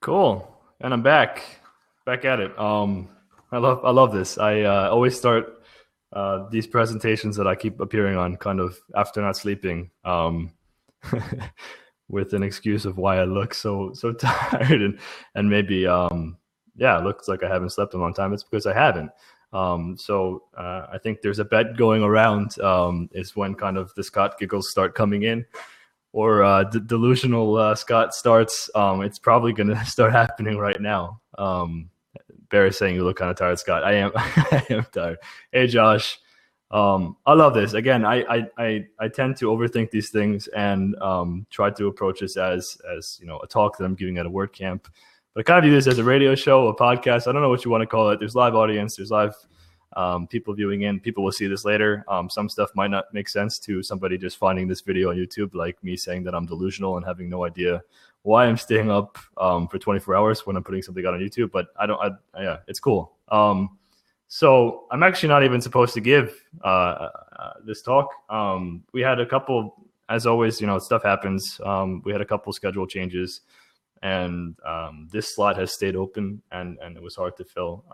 Cool. And I'm back at it. I love this. I always start these presentations that I keep appearing on kind of after not sleeping, with an excuse of why I look so tired and maybe yeah, it looks like I haven't slept in a long time. It's because I haven't. I think there's a bet going around, is when kind of the Scott giggles start coming in, or delusional Scott starts. It's probably going to start happening right now. Barry's saying you look kind of tired, Scott. I am. I am tired. Hey, Josh. I love this. Again, I tend to overthink these things and try to approach this as a talk that I'm giving at a WordCamp. But I kind of view this as a radio show, a podcast. I don't know what you want to call it. There's live audience. There's live people viewing in. People will see this later. Some stuff might not make sense to somebody just finding this video on YouTube, like me saying that I'm delusional and having no idea why I'm staying up for 24 hours when I'm putting something out on YouTube. But yeah, it's cool. So I'm actually not even supposed to give this talk. We had a couple, as always, stuff happens. We had a couple schedule changes, and this slot has stayed open, and it was hard to fill.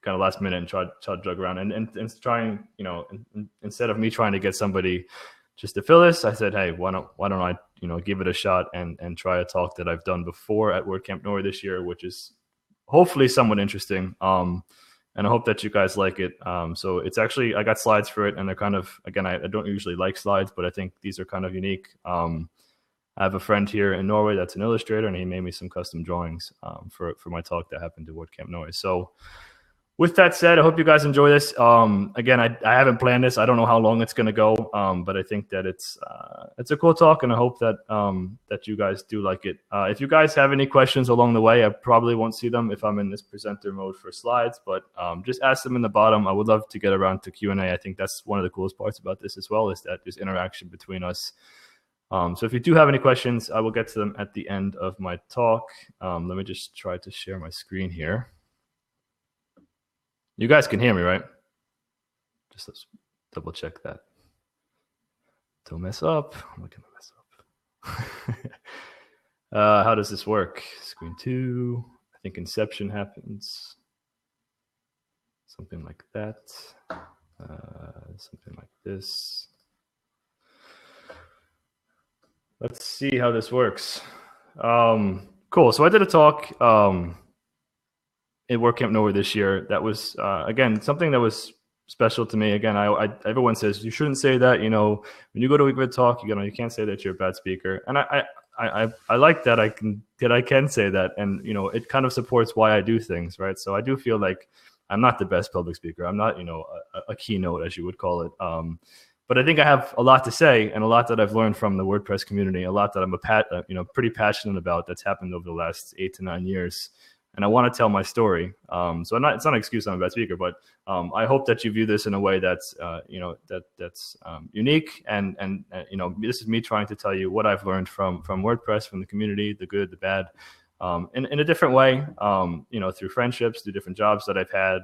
Kind of last minute, and tried to jug around and trying, instead of me trying to get somebody just to fill this, I said, hey, why don't I give it a shot and try a talk that I've done before at WordCamp Norway this year, which is hopefully somewhat interesting. And I hope that you guys like it. So it's actually, I got slides for it, and they're kind of, again, I don't usually like slides, but I think these are kind of unique. I have a friend here in Norway that's an illustrator, and he made me some custom drawings for my talk that happened to WordCamp Norway. So with that said, I hope you guys enjoy this. Again, I haven't planned this. I don't know how long it's going to go, but I think that it's a cool talk, and I hope that that you guys do like it. If you guys have any questions along the way, I probably won't see them if I'm in this presenter mode for slides, but just ask them in the bottom. I would love to get around to Q&A. I think that's one of the coolest parts about this as well, is that there's interaction between us. So if you do have any questions, I will get to them at the end of my talk. Let me just try to share my screen here. You guys can hear me, right? Just let's double check that. Don't mess up. I'm not gonna mess up. How does this work? Screen 2. I think inception happens. Something like that. Something like this. Let's see how this works. Cool. So I did a talk at WordCamp Norway this year. That was again something that was special to me. Again, everyone says you shouldn't say that. When you go to a good talk, you can't say that you're a bad speaker. And I like that I can say that, and it kind of supports why I do things, right? So I do feel like I'm not the best public speaker. I'm not a keynote, as you would call it. But I think I have a lot to say, and a lot that I've learned from the WordPress community, a lot that I'm pretty passionate about that's happened over the last 8 to 9 years. And I want to tell my story. So it's not an excuse I'm a bad speaker, but I hope that you view this in a way that's that's unique. And this is me trying to tell you what I've learned from WordPress, from the community, the good, the bad, in a different way. Through friendships, through different jobs that I've had,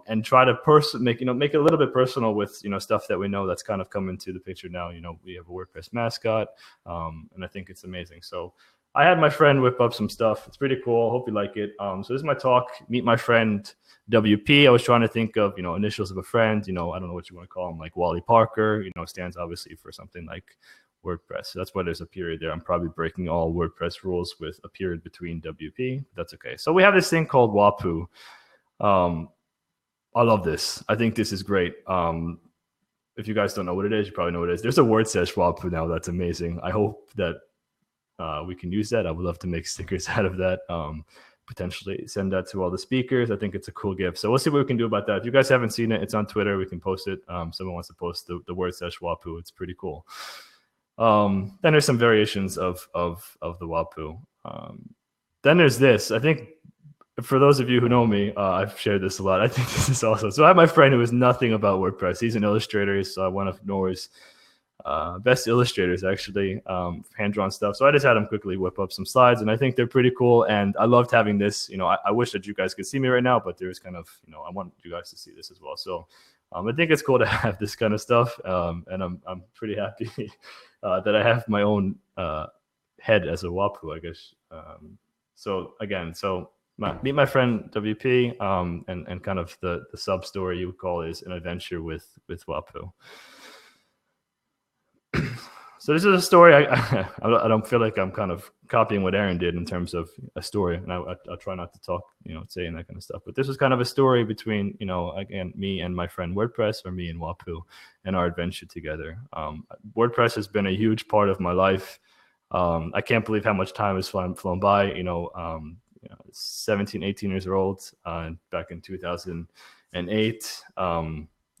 and try to make it a little bit personal with stuff that we know that's kind of come into the picture now. We have a WordPress mascot, and I think it's amazing. So I had my friend whip up some stuff. It's pretty cool. Hope you like it. So this is my talk. Meet my friend W.P. I was trying to think of initials of a friend. I don't know what you want to call him, like Wally Parker. Stands obviously for something like WordPress. So that's why there's a period there. I'm probably breaking all WordPress rules with a period between W.P. That's okay. So we have this thing called Wapuu. I love this. I think this is great. If you guys don't know what it is, you probably know what it is. There's a WordSesh Wapuu now. That's amazing. I hope that we can use that. I would love to make stickers out of that. Potentially send that to all the speakers. I think it's a cool gift. So we'll see what we can do about that. If you guys haven't seen it, it's on Twitter. We can post it. Someone wants to post the WordSesh Wapuu. It's pretty cool. Then there's some variations of the Wapuu. Then there's this. I think for those of you who know me, I've shared this a lot. I think this is awesome. So I have my friend who is nothing about WordPress. He's an illustrator. He's one of Norway's best illustrators, actually, hand-drawn stuff. So I just had him quickly whip up some slides, and I think they're pretty cool. And I loved having this. I wish that you guys could see me right now, but there's kind of, I want you guys to see this as well. So I think it's cool to have this kind of stuff, and I'm pretty happy that I have my own head as a Wapuu, I guess. So again, meet my friend WP, and kind of the sub story you would call is an adventure with Wapuu. So this is a story. I don't feel like I'm kind of copying what Aaron did in terms of a story, and I'll try not to talk, saying that kind of stuff. But this was kind of a story between, again, me and my friend WordPress, or me and Wapuu, and our adventure together. WordPress has been a huge part of my life. I can't believe how much time has flown by. 17, 18 years old, back in 2008.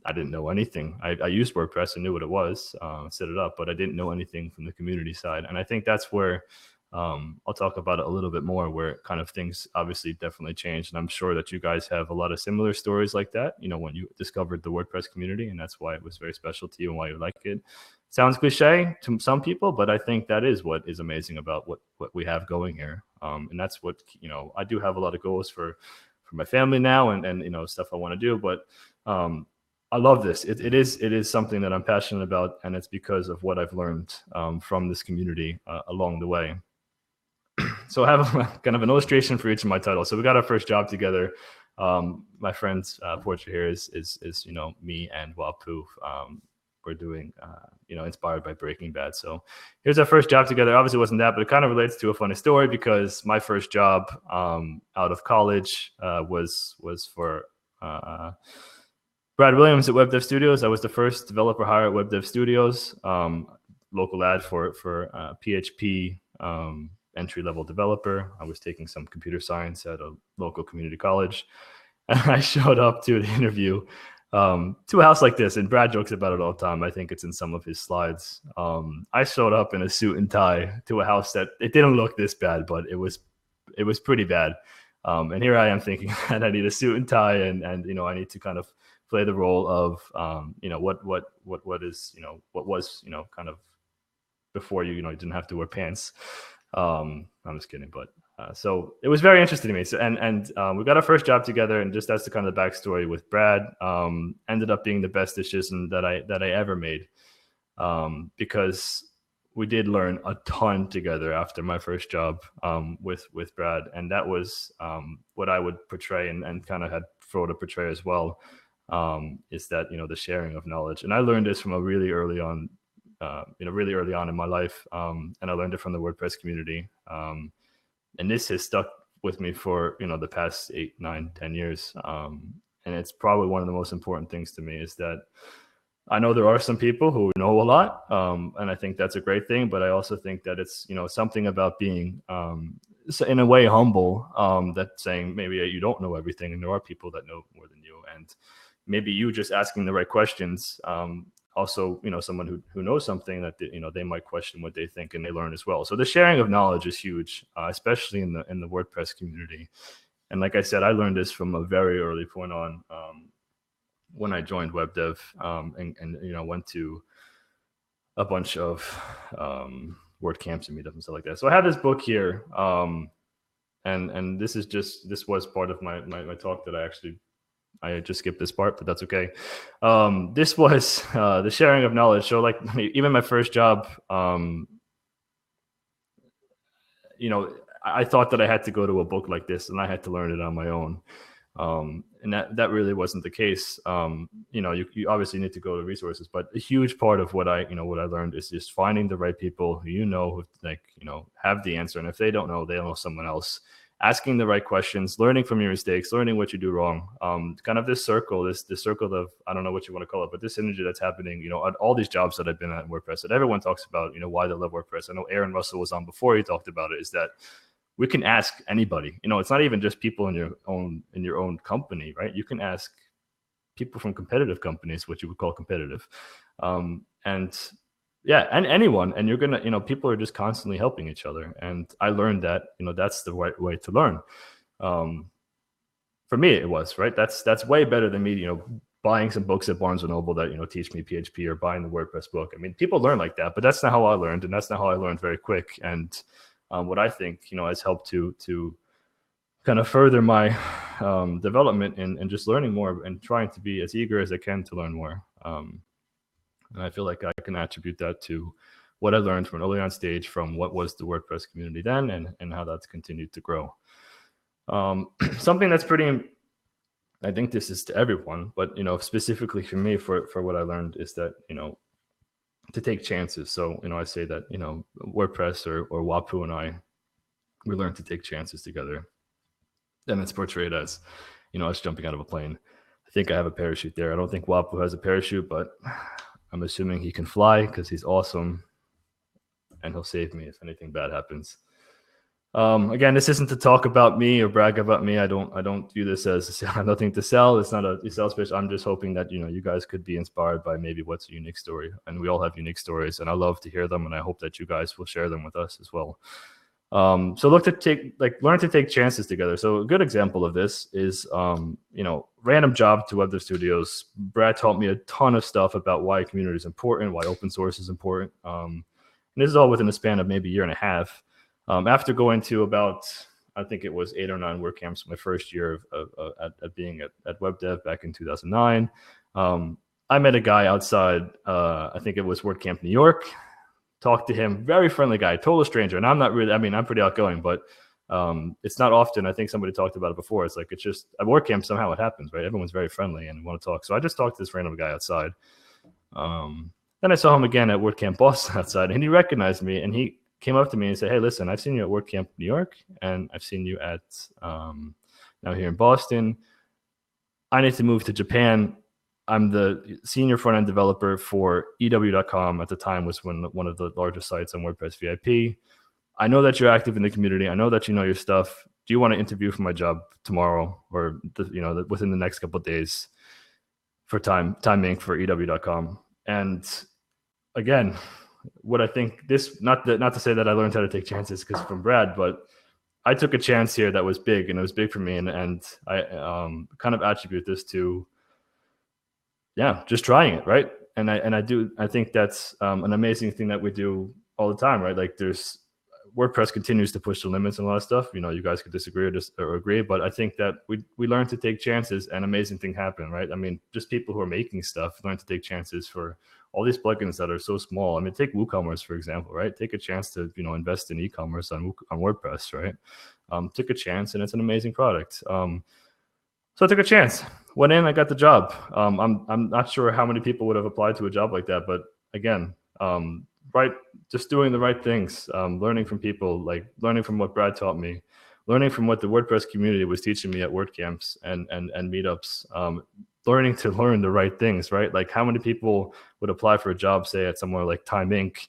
I didn't know anything. I used WordPress and knew what it was, set it up, but I didn't know anything from the community side. And I think that's where I'll talk about it a little bit more, where kind of things obviously definitely changed. And I'm sure that you guys have a lot of similar stories like that, when you discovered the WordPress community, and that's why it was very special to you and why you like it. Sounds cliche to some people, but I think that is what is amazing about what we have going here. And that's what, I do have a lot of goals for my family now, and stuff I want to do, but I love this. It is something that I'm passionate about, and it's because of what I've learned from this community along the way. So I have kind of an illustration for each of my titles. So we got our first job together. My friend's portrait here is me and Wapuu. We're doing inspired by Breaking Bad. So here's our first job together. Obviously it wasn't that, but it kind of relates to a funny story, because my first job out of college was for Brad Williams at Web Dev Studios. I was the first developer hired at Web Dev Studios, local ad for PHP entry-level developer. I was taking some computer science at a local community college. And I showed up to the interview to a house like this, and Brad jokes about it all the time. I think it's in some of his slides. I showed up in a suit and tie to a house that it didn't look this bad, but it was pretty bad. And here I am thinking that I need a suit and tie, and I need to kind of play the role of what was kind of before you didn't have to wear pants. I'm just kidding, but so it was very interesting to me. So and we got our first job together, and just that's the kind of the backstory with Brad. Ended up being the best decision that I ever made, because we did learn a ton together after my first job with Brad, and that was what I would portray and kind of had Fro to portray as well. Is that the sharing of knowledge, and I learned this from a really early on in my life, and I learned it from the WordPress community, and this has stuck with me for the past 8, 9, 10 years, and it's probably one of the most important things to me, is that I know there are some people who know a lot, and I think that's a great thing, but I also think that it's something about being in a way humble, that saying maybe you don't know everything, and there are people that know more than you, and maybe you just asking the right questions. Also, someone who knows something that they might question what they think, and they learn as well. So the sharing of knowledge is huge, especially in the WordPress community. And like I said, I learned this from a very early point on, when I joined Web Dev, and went to a bunch of WordCamps and meetups and stuff like that. So I have this book here, and this was part of my talk that I just skipped this part, but that's okay. This was the sharing of knowledge. So like even my first job, I thought that I had to go to a book like this, and I had to learn it on my own. And that really wasn't the case. You obviously need to go to resources, but a huge part of what I learned is just finding the right people who who have the answer. And if they don't know, they'll know someone else. Asking the right questions, learning from your mistakes, learning what you do wrong. Kind of this circle of, I don't know what you want to call it, but this energy that's happening, at all these jobs that I've been at in WordPress, that everyone talks about, why they love WordPress. I know Aaron Russell was on before, he talked about it, is that we can ask anybody. It's not even just people in your own company, right? You can ask people from competitive companies, what you would call competitive, and anyone. And you're gonna, people are just constantly helping each other. And I learned that, that's the right way to learn. For me, it was right. That's way better than me, buying some books at Barnes and Noble that teach me PHP, or buying the WordPress book. I mean, people learn like that, but that's not how I learned, and that's not how I learned very quick. And what I think, has helped to kind of further my development and just learning more and trying to be as eager as I can to learn more. And I feel like I can attribute that to what I learned from an early on stage from what was the WordPress community then, and how that's continued to grow. Something that's pretty, I think this is to everyone, but specifically for me, for what I learned is that to take chances. So I say that WordPress or Wapuu and I, we learned to take chances together, and it's portrayed as us jumping out of a plane. I think I have a parachute there. I don't think Wapuu has a parachute, but I'm assuming he can fly because he's awesome, and he'll save me if anything bad happens. Again, this isn't to talk about me or brag about me. I don't view this as I have nothing to sell. It's not a sales pitch. I'm just hoping that you guys could be inspired by maybe what's a unique story, and we all have unique stories, and I love to hear them, and I hope that you guys will share them with us as well. So learn to take chances together. So a good example of this is random job to Web Dev Studios. Brad taught me a ton of stuff about why community is important, why open source is important, and this is all within the span of maybe a year and a half. After going to about, I think it was 8 or 9 WordCamps my first year at being at Web Dev back in 2009, I met a guy outside, I think it was WordCamp New York, talked to him, very friendly guy, total stranger. And I'm not really, I'm pretty outgoing, but it's not often. I think somebody talked about it before. It's like, it's just at WordCamp, somehow it happens, right? Everyone's very friendly and want to talk. So I just talked to this random guy outside. Then I saw him again at WordCamp Boston outside, and he recognized me, and he came up to me and said, "Hey, listen, I've seen you at WordCamp New York, and I've seen you at now here in Boston. I need to move to Japan. I'm the senior front-end developer for EW.com. At the time was one of the largest sites on WordPress VIP. I know that you're active in the community. I know that you know your stuff. Do you want to interview for my job tomorrow, or within the next couple of days for timing for EW.com?" And again, what I think this, not to say that I learned how to take chances because from Brad, but I took a chance here that was big, and it was big for me, and I kind of attribute this to just trying it, right? And I think that's an amazing thing that we do all the time, right? Like WordPress continues to push the limits and a lot of stuff. You guys could disagree or agree, but I think that we learn to take chances, and amazing things happen, right? I mean, just people who are making stuff learn to take chances for all these plugins that are so small. I mean, take WooCommerce, for example, right? Take a chance to, invest in e-commerce on WordPress, right? Took a chance, and it's an amazing product. So I took a chance, went in, I got the job. I'm not sure how many people would have applied to a job like that, but again, just doing the right things, learning from people, like learning from what Brad taught me, learning from what the WordPress community was teaching me at WordCamps and meetups, learning to learn the right things, right? Like how many people would apply for a job, say at somewhere like Time Inc.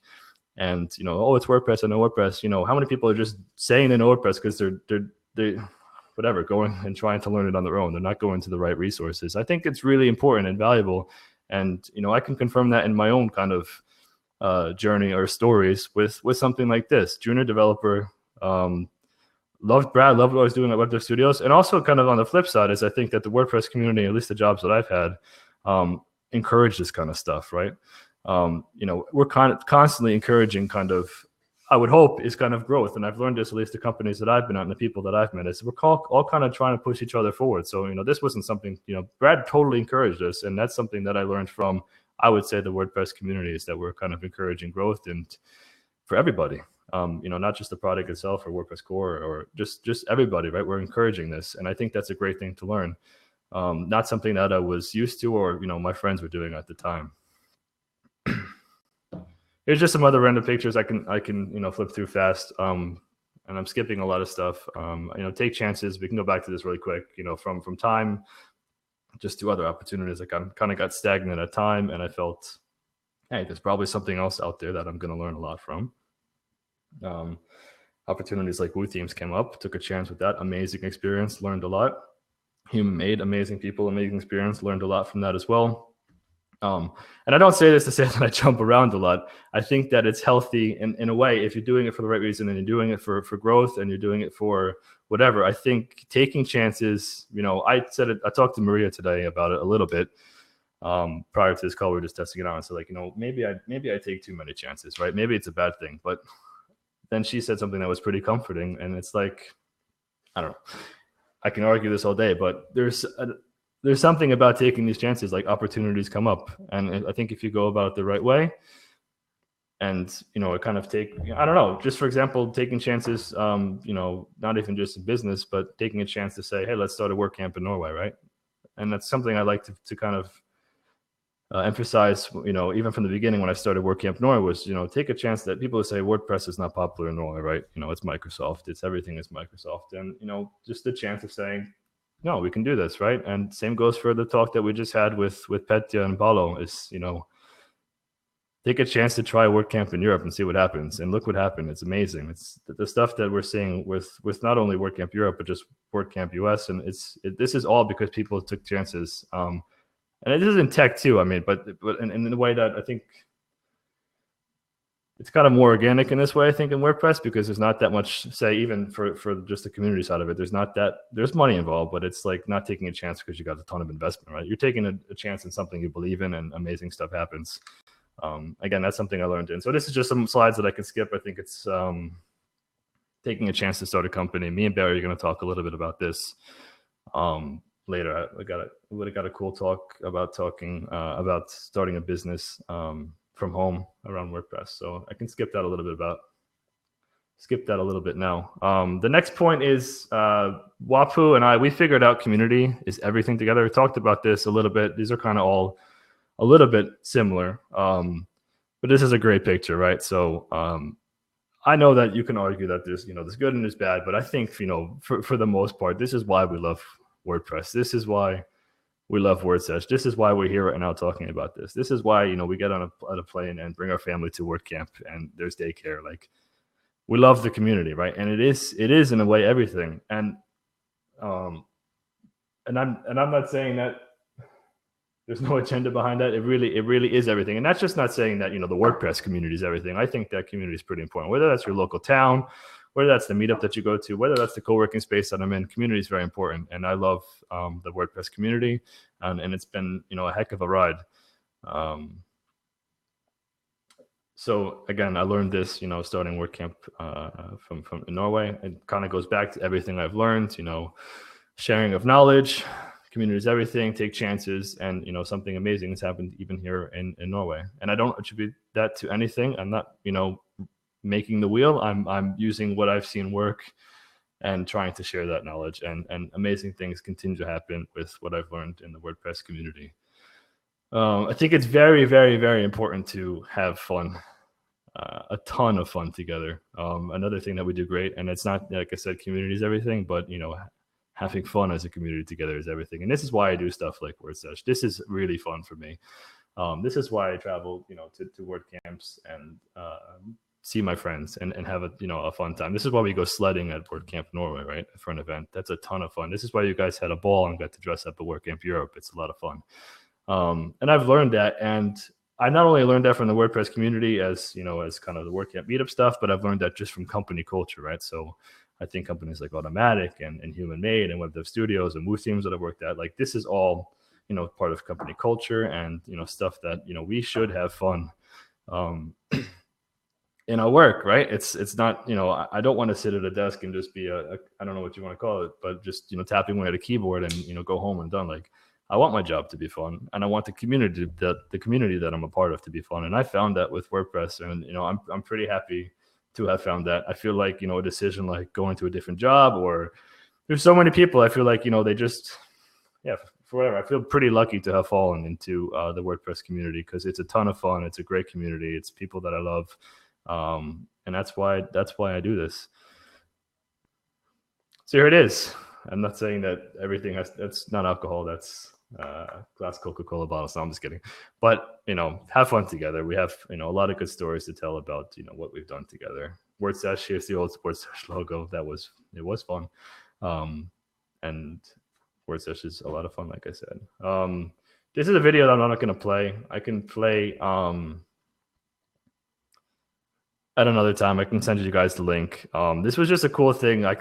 and, oh, it's WordPress, I know WordPress. How many people are just saying they know WordPress because they're whatever, going and trying to learn it on their own. They're not going to the right resources. I think it's really important and valuable. And, I can confirm that in my own kind of journey or stories with something like this. Junior developer, loved Brad, loved what I was doing at Web Dev Studios. And also kind of on the flip side is I think that the WordPress community, at least the jobs that I've had, encourage this kind of stuff, right? We're kind of constantly encouraging kind of, I would hope, is kind of growth. And I've learned this, at least the companies that I've been at and the people that I've met, is we're all kind of trying to push each other forward. So, this wasn't something, Brad totally encouraged us. And that's something that I learned from, I would say, the WordPress community, is that we're kind of encouraging growth and for everybody, not just the product itself or WordPress core or just everybody, right? We're encouraging this. And I think that's a great thing to learn. Not something that I was used to or, my friends were doing at the time. Here's just some other random pictures I can flip through fast. And I'm skipping a lot of stuff. Take chances. We can go back to this really quick. From time just to other opportunities. I kind of got stagnant at time, and I felt, hey, there's probably something else out there that I'm going to learn a lot from. Opportunities like Woo Themes came up. Took a chance with that. Amazing experience. Learned a lot. Human made, amazing people, amazing experience. Learned a lot from that as well. And I don't say this to say that I jump around a lot. I think that it's healthy in a way if you're doing it for the right reason and you're doing it for growth and you're doing it for whatever. I think taking chances, I said it, I talked to Maria today about it a little bit prior to this call. We were just testing it out. And so maybe I take too many chances, right? Maybe it's a bad thing. But then she said something that was pretty comforting. And it's like, I don't know. I can argue this all day, but there's something about taking these chances, like opportunities come up. And I think if you go about it the right way, and it kind of I don't know, just for example, taking chances, not even just in business, but taking a chance to say, hey, let's start a WordCamp in Norway, right? And that's something I like to kind of emphasize, even from the beginning when I started WordCamp Norway, was, take a chance that people say WordPress is not popular in Norway, right? It's Microsoft, everything is Microsoft, and just the chance of saying, no, we can do this, right? And same goes for the talk that we just had with Petya and Balo, is take a chance to try WordCamp in Europe and see what happens. And look what happened. It's amazing. It's the stuff that we're seeing with not only WordCamp Europe, but just WordCamp US. And this is all because people took chances. And it is in tech too. I mean, but in the way that I think it's kind of more organic in this way, I think, in WordPress, because there's not that much, say, even for just the community side of it, there's money involved, but it's like not taking a chance because you got a ton of investment, right? You're taking a chance in something you believe in, and amazing stuff happens. Again, that's something I learned. And so this is just some slides that I can skip. I think it's taking a chance to start a company. Me and Barry are going to talk a little bit about this later. I would have got a cool talk about starting a business from home around WordPress. So I can skip that a little bit now. The next point is Wapuu and we figured out community is everything together. We talked about this a little bit. These are kind of all a little bit similar, but this is a great picture, right? So I know that you can argue that there's good and there's bad, but I think for the most part, this is why we love WordPress. This is why we love WordSesh. This is why we're here right now talking about this. This is why we get on a plane and bring our family to WordCamp, and there's daycare. Like, we love the community, right? And it is in a way everything. And I'm not saying that there's no agenda behind that. It really is everything. And that's just not saying that, the WordPress community is everything. I think that community is pretty important, whether that's your local town, whether that's the meetup that you go to, whether that's the co-working space that I'm in. Community is very important. And I love the WordPress community, and it's been, a heck of a ride. So again, I learned this, starting WordCamp from Norway. It kind of goes back to everything I've learned, sharing of knowledge. Community is everything. Take chances, and something amazing has happened even here in Norway. And I don't attribute that to anything. I'm not making the wheel. I'm using what I've seen work and trying to share that knowledge. And amazing things continue to happen with what I've learned in the WordPress community. I think it's very, very, very important to have fun, a ton of fun together. Another thing that we do great, and it's not, like I said, community is everything, but having fun as a community together is everything. And this is why I do stuff like WordSesh. This is really fun for me. This is why I travel, to WordCamps and see my friends and have a fun time. This is why we go sledding at WordCamp Norway, right, for an event. That's a ton of fun. This is why you guys had a ball and got to dress up at WordCamp Europe. It's a lot of fun. And I've learned that, and I not only learned that from the WordPress community as kind of the WordCamp meetup stuff, but I've learned that just from company culture, right? So I think companies like Automatic and Human Made and Web Dev Studios and Woo Themes that I've worked at, like, this is all, part of company culture and, stuff that, we should have fun in our work, right? It's not, I don't want to sit at a desk and just be I don't know what you want to call it, but just, tapping away at a keyboard and, go home and done. Like, I want my job to be fun, and I want the community that I'm a part of to be fun. And I found that with WordPress, and, I'm pretty happy to have found that. I feel like, a decision like going to a different job, or there's so many people, I feel like, they just, for whatever, I feel pretty lucky to have fallen into the WordPress community, because it's a ton of fun. It's a great community. It's people that I love. And that's why I do this. So here it is. I'm not saying that everything that's not alcohol. That's glass Coca-Cola bottle. So I'm just kidding. But, have fun together. We have, a lot of good stories to tell about, what we've done together. WordSesh, here's the old WordSesh logo. It was fun. And WordSesh is a lot of fun, like I said. This is a video that I'm not going to play. I can play at another time. I can send you guys the link. This was just a cool thing. I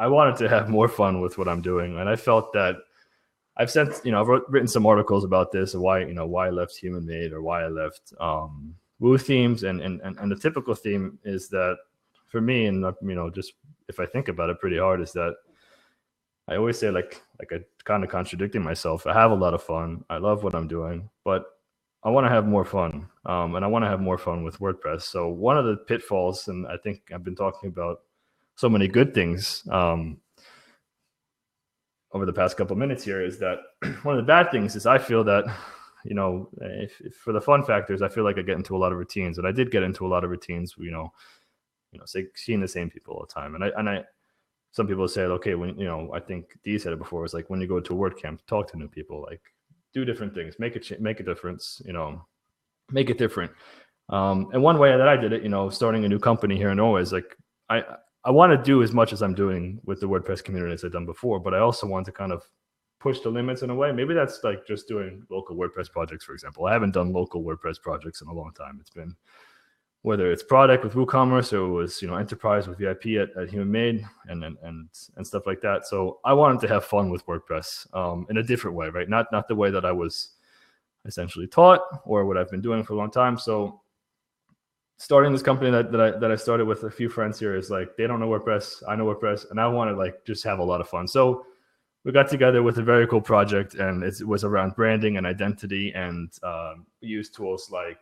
wanted to have more fun with what I'm doing, and I felt that I've written some articles about this, and why I left Human Made, or why I left Woo Themes, and the typical theme is that for me, and just if I think about it pretty hard, is that I always say, like I kind of contradicting myself. I have a lot of fun. I love what I'm doing, but I want to have more fun, and I want to have more fun with WordPress. So one of the pitfalls, and I think I've been talking about so many good things over the past couple of minutes here, is that one of the bad things is I feel that, if for the fun factors, I feel like I get into a lot of routines, and I did get into a lot of routines, say, seeing the same people all the time, and I some people say, okay, when I think Dee said it before, it's like when you go to a WordCamp, talk to new people, like do different things, make a difference, make it different. And one way that I did it, starting a new company here in Norway, is like I I want to do as much as I'm doing with the WordPress community as I've done before, but I also want to kind of push the limits in a way. Maybe that's like just doing local WordPress projects, for example. I haven't done local WordPress projects in a long time. It's been, whether it's product with WooCommerce or it was enterprise with VIP at Human Made and stuff like that. So I wanted to have fun with WordPress in a different way, right? Not the way that I was essentially taught or what I've been doing for a long time. So starting this company that I started with a few friends here is like, they don't know WordPress, I know WordPress, and I want to like just have a lot of fun. So we got together with a very cool project, and it was around branding and identity, and we used tools like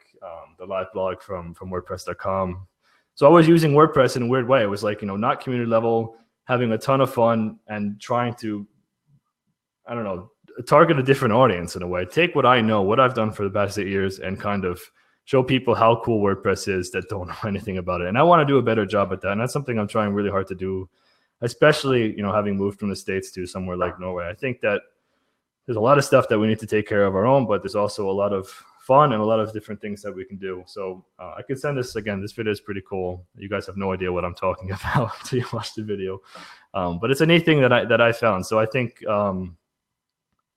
the live blog from WordPress.com. So I was using WordPress in a weird way. It was like, not community level, having a ton of fun and trying to, I don't know, target a different audience in a way. Take what I know, what I've done for the past 8 years, and kind of show people how cool WordPress is that don't know anything about it. And I want to do a better job at that. And that's something I'm trying really hard to do, especially, having moved from the States to somewhere like Norway. I think that there's a lot of stuff that we need to take care of our own, but there's also a lot of fun and a lot of different things that we can do. So I could send this again. This video is pretty cool. You guys have no idea what I'm talking about until you watch the video. But it's a neat thing that I found. So I think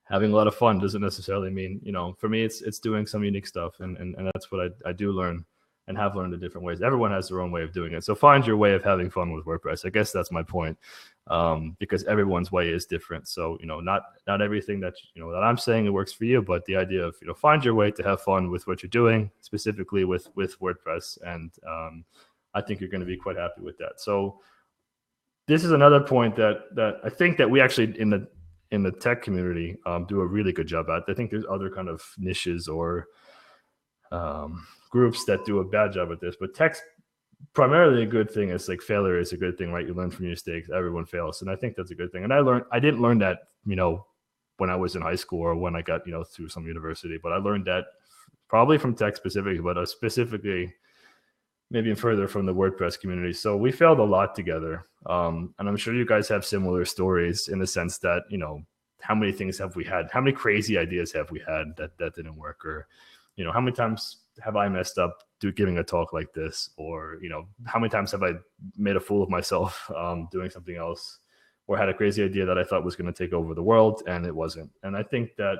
having a lot of fun doesn't necessarily mean, for me, it's doing some unique stuff. And that's what I do learn and have learned in different ways. Everyone has their own way of doing it. So find your way of having fun with WordPress. I guess that's my point, because everyone's way is different. So, not everything that, that I'm saying it works for you, but the idea of, find your way to have fun with what you're doing, specifically with WordPress. And I think you're going to be quite happy with that. So this is another point that I think that we actually in the tech community do a really good job at. I think there's other kind of niches or groups that do a bad job at this, but tech's primarily a good thing. Is like failure is a good thing, right? You learn from your mistakes. Everyone fails, and I think that's a good thing. And I didn't learn that, when I was in high school or when I got, through some university, but I learned that probably from tech specifically, but specifically maybe further from the WordPress community. So we failed a lot together. And I'm sure you guys have similar stories in the sense that, how many things have we had? How many crazy ideas have we had that didn't work? Or, how many times have I messed up giving a talk like this? Or, how many times have I made a fool of myself doing something else, or had a crazy idea that I thought was going to take over the world and it wasn't? And I think that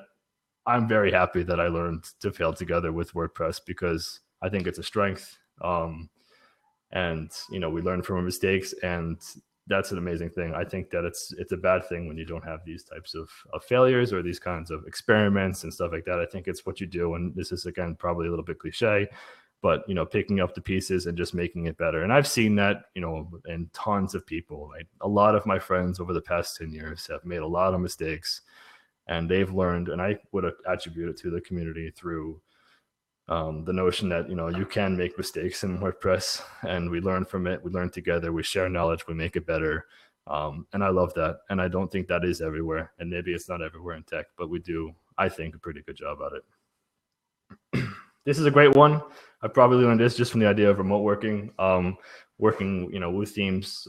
I'm very happy that I learned to fail together with WordPress, because I think it's a strength. And, we learn from our mistakes, and that's an amazing thing. I think that it's a bad thing when you don't have these types of failures or these kinds of experiments and stuff like that. I think it's what you do. And this is, again, probably a little bit cliche, but, picking up the pieces and just making it better. And I've seen that, in tons of people. Like a lot of my friends over the past 10 years have made a lot of mistakes, and they've learned, and I would attribute it to the community through the notion that, you can make mistakes in WordPress, and we learn from it. We learn together, we share knowledge, we make it better. And I love that. And I don't think that is everywhere. And maybe it's not everywhere in tech, but we do, I think, a pretty good job at it. This is a great one. I probably learned this just from the idea of remote working. Working, with themes.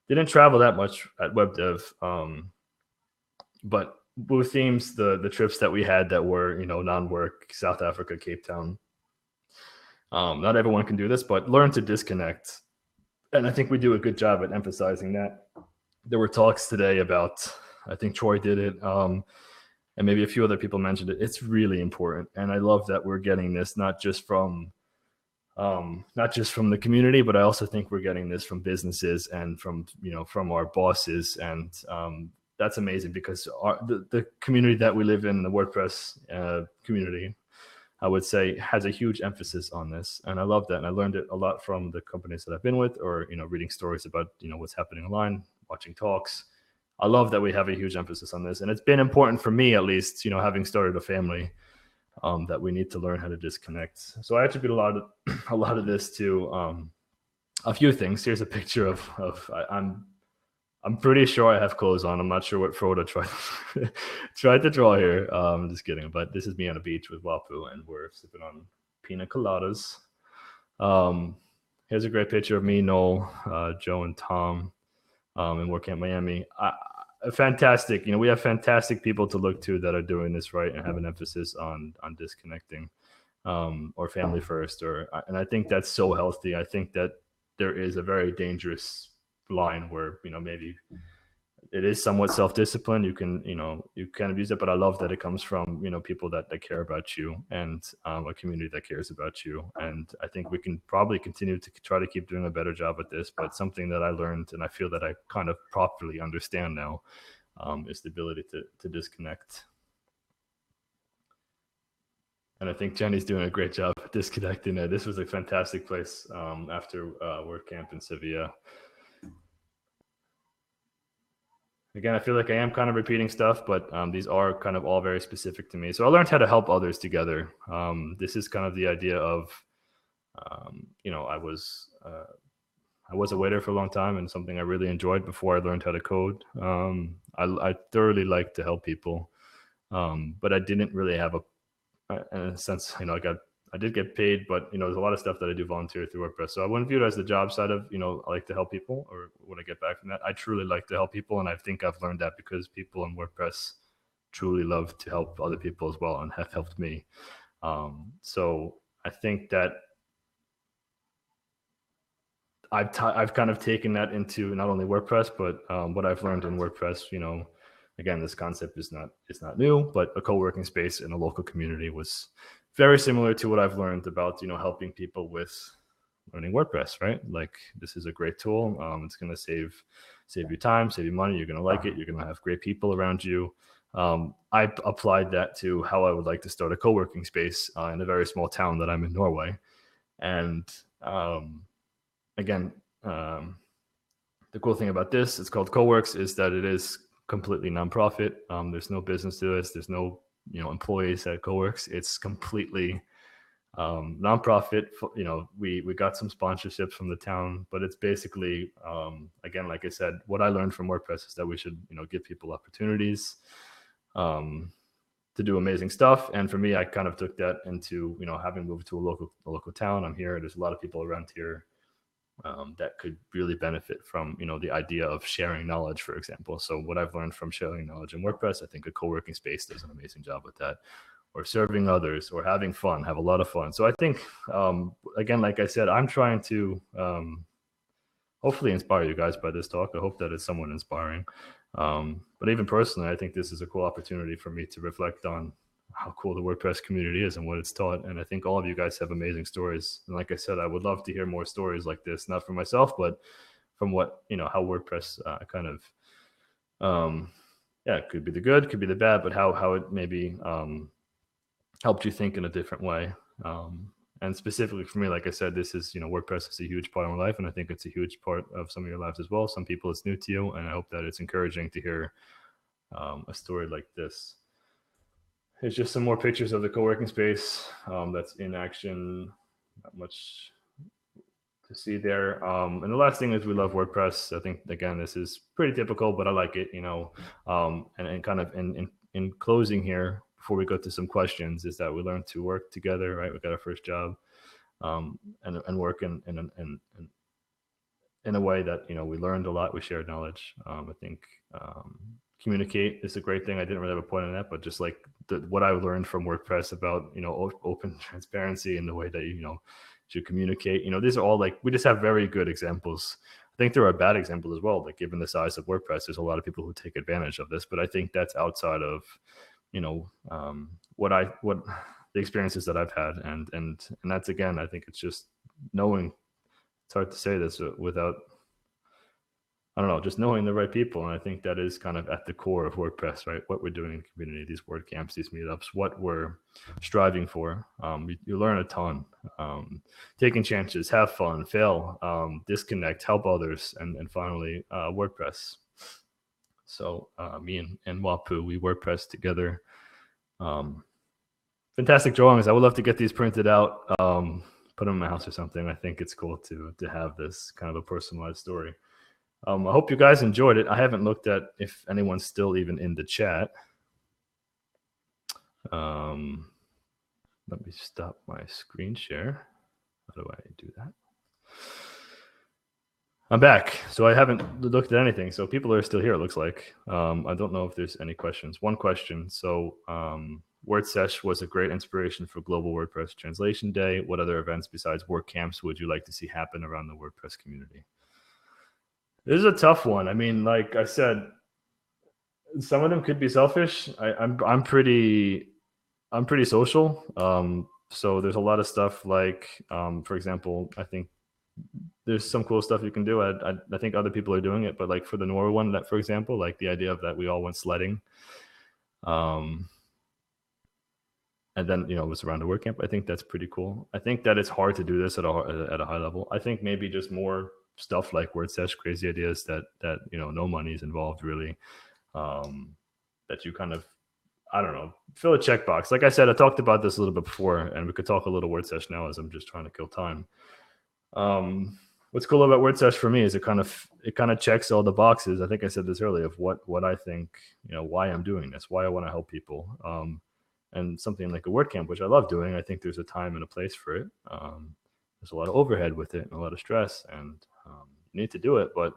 Didn't travel that much at WebDev, but with themes, the trips that we had that were, non-work, South Africa, Cape Town. Not everyone can do this, but learn to disconnect. And I think we do a good job at emphasizing that. There were talks today about, I think Troy did it, and maybe a few other people mentioned it. It's really important. And I love that we're getting this, not just from the community, but I also think we're getting this from businesses and from our bosses. And that's amazing, because the community that we live in, the WordPress community, I would say, has a huge emphasis on this. And I love that. And I learned it a lot from the companies that I've been with, or, reading stories about, what's happening online, watching talks. I love that we have a huge emphasis on this. And it's been important for me, at least, having started a family, that we need to learn how to disconnect. So I attribute a lot of this to a few things. Here's a picture of I'm pretty sure I have clothes on. I'm not sure what Frodo tried to draw here. Just kidding. But this is me on a beach with Wapuu, and we're sipping on pina coladas. Here's a great picture of me, Noel, Joe, and Tom, and working at Miami. Fantastic. We have fantastic people to look to that are doing this right and have an emphasis on disconnecting, or family first, and I think that's so healthy. I think that there is a very dangerous line where maybe it is somewhat self-discipline. You can you kind of use it, but I love that it comes from people that care about you, and a community that cares about you. And I think we can probably continue to try to keep doing a better job at this. But something that I learned, and I feel that I kind of properly understand now, is the ability to disconnect. And I think Jenny's doing a great job disconnecting it. This was a fantastic place after WordCamp in Sevilla. Again, I feel like I am kind of repeating stuff, but these are kind of all very specific to me. So I learned how to help others together. This is kind of the idea of, I was a waiter for a long time, and something I really enjoyed before I learned how to code. I thoroughly like to help people, but I didn't really have in a sense, I did get paid, but there's a lot of stuff that I do volunteer through WordPress. So I wouldn't view it as the job side of, I like to help people, or what I get back from that. I truly like to help people, and I think I've learned that because people in WordPress truly love to help other people as well, and have helped me. So I think that I've kind of taken that into not only WordPress, but what I've learned in WordPress. Again, this concept is not new, but a co-working space in a local community was very similar to what I've learned about helping people with learning WordPress, right? Like, this is a great tool. It's going to save you time, save you money. You're going to like it. You're going to have great people around you. I applied that to how I would like to start a co-working space in a very small town that I'm in, Norway. And again, the cool thing about this, it's called CoWorks, is that it is completely nonprofit. There's no business to this. There's no employees at CoWorks. It's completely nonprofit. We got some sponsorships from the town, but it's basically again, like I said, what I learned from WordPress is that we should give people opportunities to do amazing stuff. And for me, I kind of took that into having moved to a local town. I'm here. There's a lot of people around here that could really benefit from the idea of sharing knowledge, for example. So what I've learned from sharing knowledge in WordPress, I think a co-working space does an amazing job with that, or serving others, or having fun, have a lot of fun. So I think again, like I said, I'm trying to hopefully inspire you guys by this talk. I hope that it's somewhat inspiring, but even personally, I think this is a cool opportunity for me to reflect on how cool the WordPress community is and what it's taught. And I think all of you guys have amazing stories. And like I said, I would love to hear more stories like this, not for myself, but from what, how WordPress kind of, it could be the good, could be the bad, but how it maybe helped you think in a different way. And specifically for me, like I said, this is, WordPress is a huge part of my life. And I think it's a huge part of some of your lives as well. Some people it's new to you. And I hope that it's encouraging to hear a story like this. Here's just some more pictures of the co-working space that's in action. Not much to see there. And the last thing is we love WordPress. I think, again, this is pretty typical, but I like it, and kind of in closing here, before we go to some questions, is that we learned to work together, right? We got our first job and work in a way that, we learned a lot. We shared knowledge. I think communicate is a great thing. I didn't really have a point on that, but just like what I learned from WordPress about, open transparency and the way that, should communicate, these are all like, we just have very good examples. I think there are bad examples as well. Like, given the size of WordPress, there's a lot of people who take advantage of this, but I think that's outside of, what the experiences that I've had. And that's, again, I think it's just knowing, it's hard to say this without, I don't know, just knowing the right people. And I think that is kind of at the core of WordPress, right? What we're doing in community, these WordCamps, these meetups, what we're striving for. You learn a ton. Taking chances, have fun, fail, disconnect, help others, and finally, WordPress. So me and Wapuu, we WordPress together. fantastic drawings. I would love to get these printed out, put them in my house or something. I think it's cool to have this kind of a personalized story. I hope you guys enjoyed it. I haven't looked at if anyone's still even in the chat. Let me stop my screen share. How do I do that? I'm back. So I haven't looked at anything. So people are still here, it looks like. I don't know if there's any questions. One question. So WordSesh was a great inspiration for Global WordPress Translation Day. What other events besides WordCamps would you like to see happen around the WordPress community? This is a tough one. I mean, like I said, some of them could be selfish. I'm pretty social. So there's a lot of stuff like, for example, I think there's some cool stuff you can do. I think other people are doing it, but like for the Nora one, that for example, like the idea of that we all went sledding, and then it was around a WordCamp. I think that's pretty cool. I think that it's hard to do this at a high level. I think maybe just more stuff like WordSesh, crazy ideas that no money is involved really, that you kind of, I don't know, fill a checkbox. Like I said, I talked about this a little bit before, and we could talk a little WordSesh now as I'm just trying to kill time. What's cool about WordSesh for me is it kind of checks all the boxes. I think I said this earlier of what I think, why I'm doing this, why I want to help people. And something like a WordCamp, which I love doing, I think there's a time and a place for it. There's a lot of overhead with it and a lot of stress, and you need to do it. But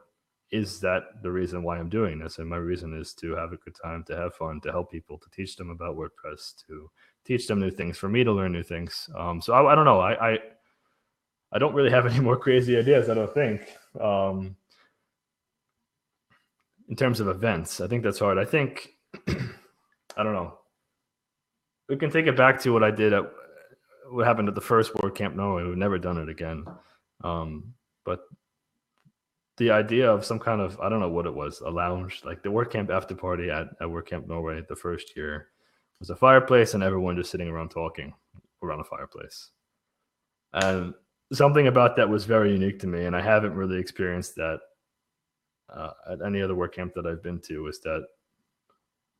is that the reason why I'm doing this? And my reason is to have a good time, to have fun, to help people, to teach them about WordPress, to teach them new things, for me to learn new things. So I don't know. I don't really have any more crazy ideas, I don't think. In terms of events, I think that's hard. I think, I don't know. We can take it back to what I did what happened at the first WordCamp Norway. We've never done it again. But the idea of some kind of, I don't know what it was, a lounge, like the WordCamp after party at WordCamp Norway the first year was a fireplace and everyone just sitting around talking around a fireplace. And something about that was very unique to me, and I haven't really experienced that at any other WordCamp that I've been to, is that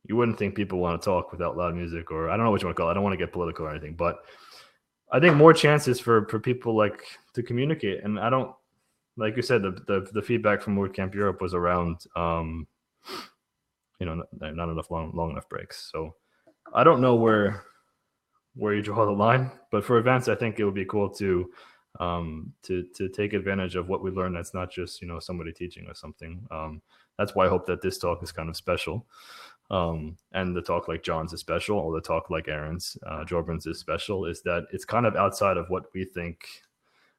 you wouldn't think people want to talk without loud music, or I don't know what you want to call it. I don't want to get political or anything, but I think more chances for people like to communicate. And I don't, like you said, the feedback from WordCamp Europe was around, not enough long enough breaks. So I don't know where you draw the line, but for events, I think it would be cool to take advantage of what we learned. That's not just somebody teaching us something. That's why I hope that this talk is kind of special, and the talk like John's is special, or the talk like Aaron's, Jordan's is special. Is that it's kind of outside of what we think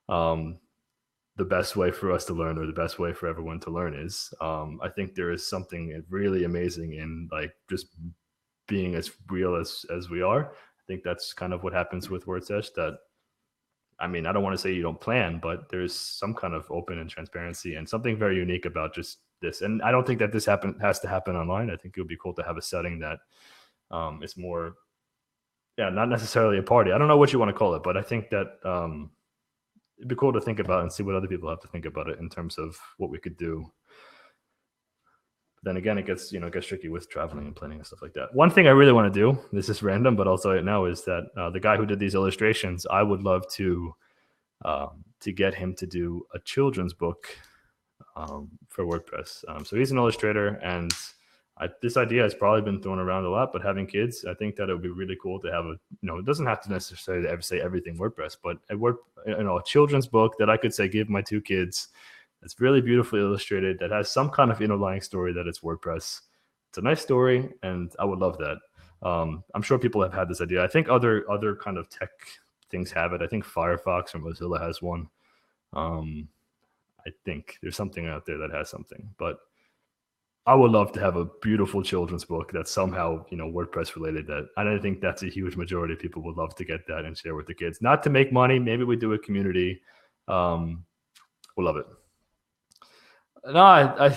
the best way for us to learn, or the best way for everyone to learn is. I think there is something really amazing in like just being as real as we are. I think that's kind of what happens with WordSesh. That, I mean, I don't want to say you don't plan, but there's some kind of open and transparency and something very unique about just this. And I don't think that this has to happen online. I think it would be cool to have a setting that is more, not necessarily a party. I don't know what you want to call it, but I think that it'd be cool to think about and see what other people have to think about it in terms of what we could do. Then again, it gets tricky with traveling and planning and stuff like that. One thing I really want to do, this is random, but I'll tell you now, is that the guy who did these illustrations, I would love to get him to do a children's book for WordPress. So he's an illustrator, and this idea has probably been thrown around a lot, but having kids, I think that it would be really cool to have it doesn't have to necessarily ever say everything WordPress, but a children's book that I could say, give my two kids, that's really beautifully illustrated, that has some kind of underlying story that it's WordPress. It's a nice story, and I would love that. I'm sure people have had this idea. I think other kind of tech things have it. I think Firefox or Mozilla has one. I think there's something out there that has something, but I would love to have a beautiful children's book that's somehow, WordPress related. That I don't think that's a huge majority of people would love to get that and share with the kids. Not to make money. Maybe we do a community. We'll love it. No, I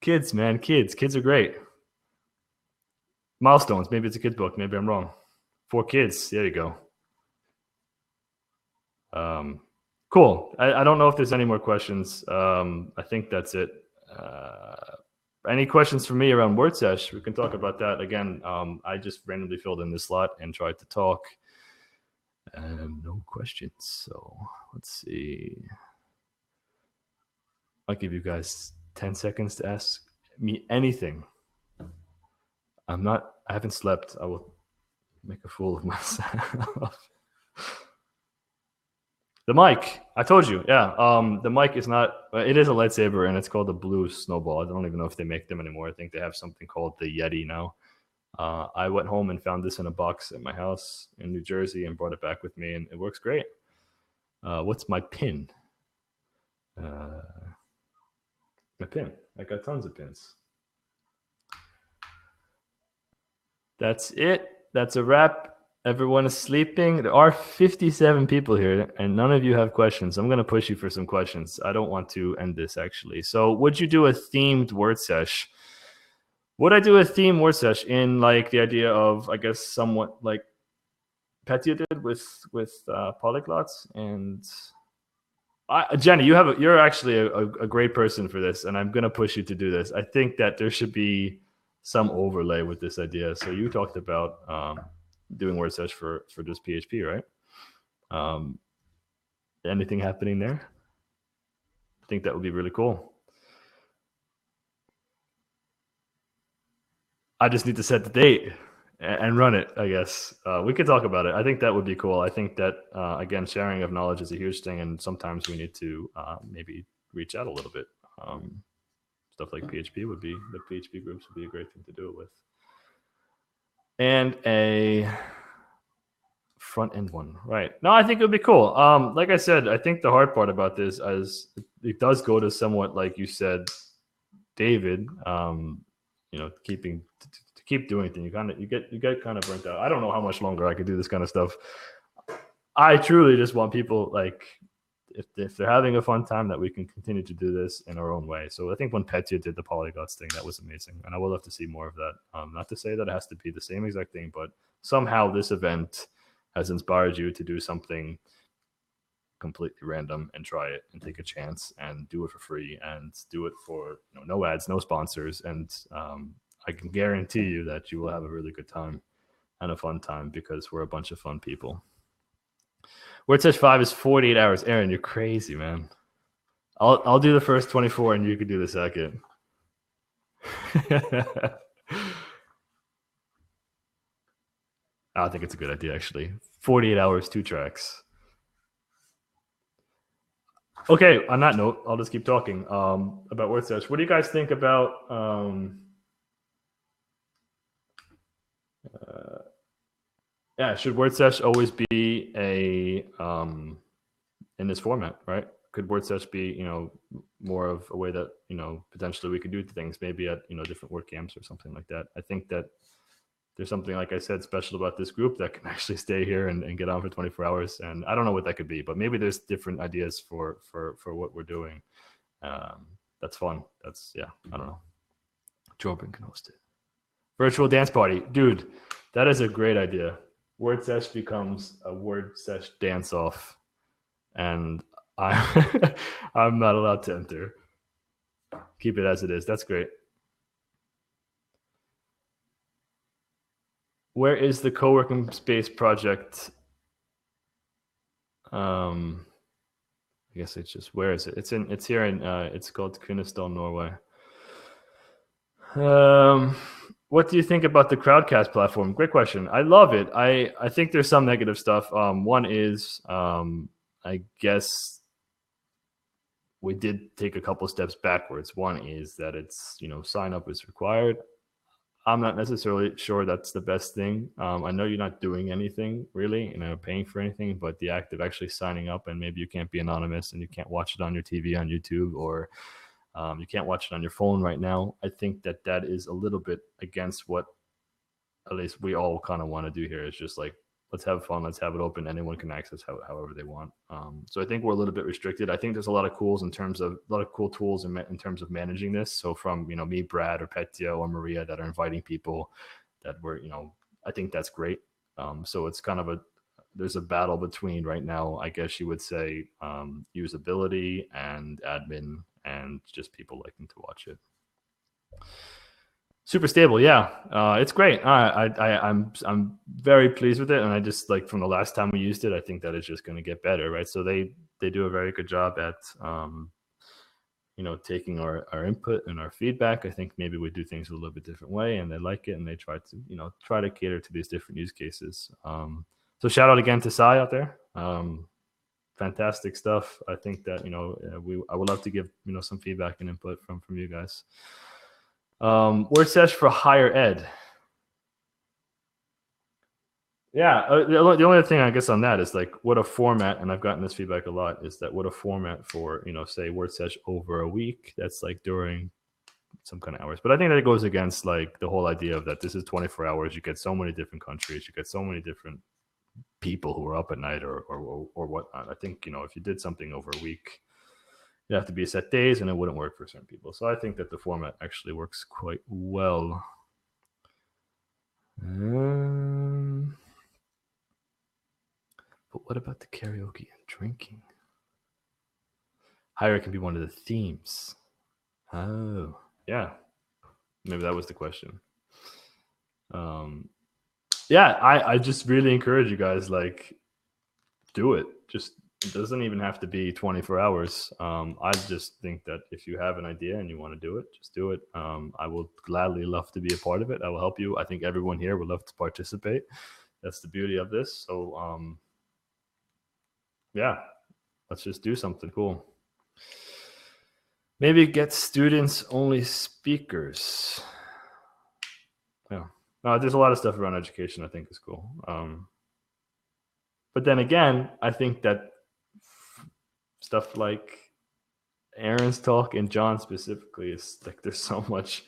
kids, man, kids are great. Milestones. Maybe it's a kid's book. Maybe I'm wrong. For kids. There you go. Cool. I don't know if there's any more questions. I think that's it. Any questions for me around WordSesh? We can talk about that again. I just randomly filled in this slot and tried to talk. No questions. So let's see. I'll give you guys 10 seconds to ask me anything. I haven't slept. I will make a fool of myself. The mic, I told you, yeah. The mic is not, it is a lightsaber and it's called the Blue Snowball. I don't even know if they make them anymore. I think they have something called the Yeti now. I went home and found this in a box at my house in New Jersey and brought it back with me, and it works great. What's my pin? My pin. I got tons of pins. That's it. That's a wrap. Everyone is sleeping. There are 57 people here, and none of you have questions. I'm going to push you for some questions. I don't want to end this, actually. So would you do a themed WordSesh? Would I do a themed WordSesh in like the idea of, I guess, somewhat like Petya did with polyglots? And Jenny, you're actually a great person for this, and I'm going to push you to do this. I think that there should be some overlay with this idea. So you talked about doing WordSesh for just PHP, right? Anything happening there? I think that would be really cool. I just need to set the date and run it, I guess. We could talk about it. I think that would be cool. I think that, again, sharing of knowledge is a huge thing, and sometimes we need to maybe reach out a little bit. Stuff like PHP the PHP groups would be a great thing to do it with. And a front end one, right? No, I think it would be cool. Like I said, I think the hard part about this is it does go to somewhat like you said, David. To keep doing things, you get kind of burnt out. I don't know how much longer I could do this kind of stuff. I truly just want people, like, if they're having a fun time, that we can continue to do this in our own way. So I think when Petya did the polyglots thing, that was amazing, and I would love to see more of that. Not to say that it has to be the same exact thing, but somehow this event has inspired you to do something completely random and try it and take a chance and do it for free and do it for no ads, no sponsors, and I can guarantee you that you will have a really good time and a fun time because we're a bunch of fun people. WordSesh 5 is 48 hours. Aaron, you're crazy, man. I'll do the first 24 and you can do the second. I think it's a good idea, actually. 48 hours, 2 tracks. Okay, on that note, I'll just keep talking about WordSesh. What do you guys think about should WordSesh always be a in this format, right? Could WordSesh be, more of a way that, potentially we could do things maybe at, different WordCamps or something like that. I think that there's something, like I said, special about this group that can actually stay here and get on for 24 hours. And I don't know what that could be, but maybe there's different ideas for what we're doing. That's fun. I don't know. Jordan can host it. Virtual dance party. Dude, that is a great idea. WordSesh becomes a WordSesh dance-off, and I'm not allowed to enter. Keep it as it is. That's great. Where is the Coworking Space project? I guess it's just, where is it? It's here in it's called Kvinesdal, Norway. What do you think about the Crowdcast platform? Great question. I love it. I think there's some negative stuff. One is I guess we did take a couple steps backwards. One is that it's, sign up is required. I'm not necessarily sure that's the best thing. I know you're not doing anything really, paying for anything, but the act of actually signing up, and maybe you can't be anonymous and you can't watch it on your TV on YouTube, or you can't watch it on your phone right now. I think that is a little bit against what at least we all kind of want to do here. It's just like, let's have fun. Let's have it open. Anyone can access however they want. So I think we're a little bit restricted. I think there's a lot of cool tools in terms of managing this. So from, me, Brad, or Petya, or Maria, that are inviting people that were, I think that's great. So it's kind of there's a battle between right now, I guess you would say, usability and admin and just people liking to watch it. Super stable, yeah. It's great. I'm very pleased with it, and I just like from the last time we used it, I think that it's just going to get better, right? So they do a very good job at taking our input and our feedback. I think maybe we do things a little bit different way, and they like it, and they try to cater to these different use cases. So shout out again to Sai out there. Fantastic stuff. I think that I would love to give some feedback and input from you guys. WordSesh for higher ed. Yeah, the only thing I guess on that is like what a format, and I've gotten this feedback a lot, is that what a format for say WordSesh over a week. That's like during some kind of hours, but I think that it goes against like the whole idea of that this is 24 hours. You get so many different countries, you get so many different people who are up at night or whatnot. I think if you did something over a week, you have to be set days, and it wouldn't work for certain people. So I think that the format actually works quite well. But what about the karaoke and drinking? Higher can be one of the themes. Oh, yeah. Maybe that was the question. Yeah, I just really encourage you guys, like, do it. Just, it doesn't even have to be 24 hours. I just think that if you have an idea and you want to do it, just do it. I will gladly love to be a part of it. I will help you. I think everyone here would love to participate. That's the beauty of this. So, yeah, let's just do something cool. Maybe get students only speakers. Yeah. There's a lot of stuff around education I think is cool. But then again, I think that stuff like Aaron's talk and John specifically is like there's so much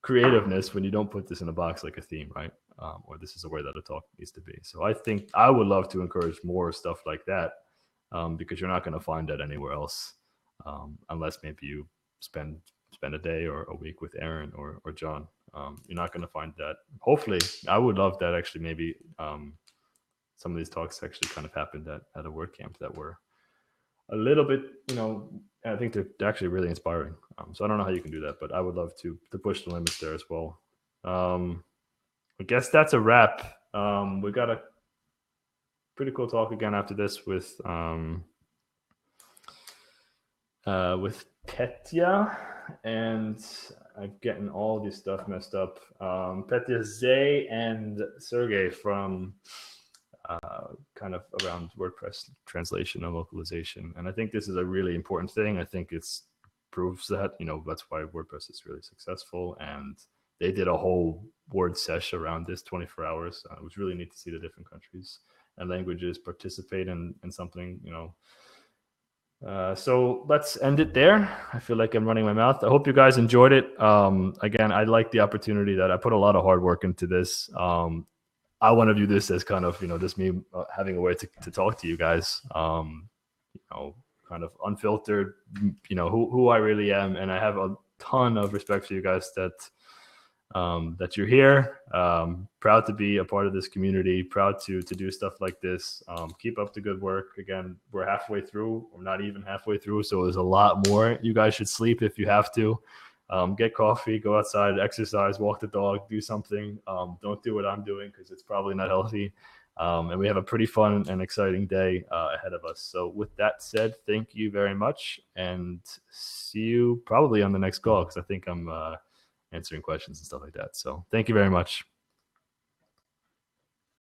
creativeness when you don't put this in a box like a theme, right? Or this is the way that a talk needs to be. So I think I would love to encourage more stuff like that, because you're not going to find that anywhere else, unless maybe you spend a day or a week with Aaron or John. You're not going to find that. Hopefully, I would love that actually maybe some of these talks actually kind of happened at a WordCamp that were a little bit, I think they're actually really inspiring. So I don't know how you can do that, but I would love to push the limits there as well. I guess that's a wrap. We got a pretty cool talk again after this with Petya, and I'm getting all this stuff messed up. Petya, Zay, and Sergey from kind of around WordPress translation and localization. And I think this is a really important thing. I think it's proves that, that's why WordPress is really successful. And they did a whole WordSesh around this 24 hours. It was really neat to see the different countries and languages participate in something, so let's end it there. I feel like I'm running my mouth. I hope you guys enjoyed it. Again, I like the opportunity that I put a lot of hard work into this. I want to view this as kind of, just me having a way to talk to you guys, kind of unfiltered, who I really am. And I have a ton of respect for you guys that you're here. Proud to be a part of this community, proud to do stuff like this. Keep up the good work. Again, we're halfway through. We're not even halfway through. So there's a lot more. You guys should sleep if you have to. Get coffee, go outside, exercise, walk the dog, do something. Don't do what I'm doing because it's probably not healthy. And we have a pretty fun and exciting day ahead of us. So with that said, thank you very much, and see you probably on the next call, because I think I'm answering questions and stuff like that. So thank you very much.